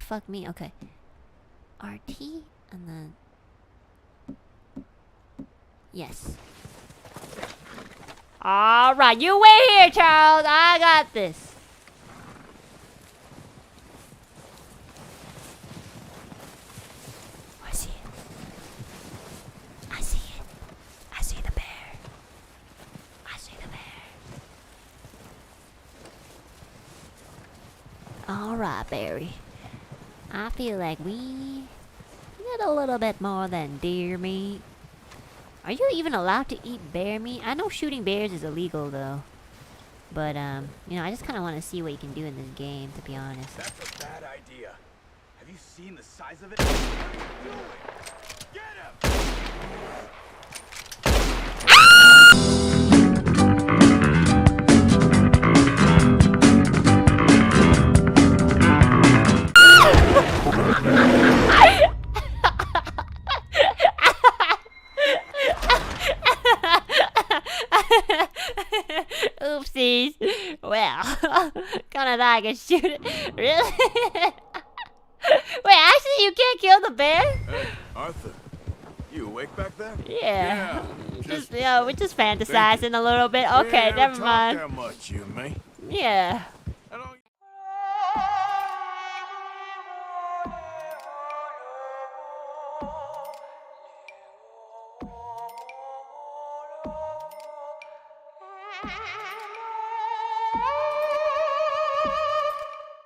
fuck me? Okay. RT and then... Yes. Alright, you wait here, Charles. I got this. I see it. I see it. I see the bear. I see the bear. Alright, Barry. I feel like we get a little bit more than deer meat. Are you even allowed to eat bear meat? I know shooting bears is illegal though. But you know, I just kinda wanna see what you can do in this game, to be honest. That's a bad idea. Have you seen the size of it? What are you doing? Get him! Oopsies. Well, kinda thought I could shoot it. Really? Wait, actually you can't kill the bear? Hey, Arthur. You awake back there? Yeah. Just We're just fantasizing a little bit. Okay, never mind. Talk that much, you and me. Yeah. I don't... Ha ha ha!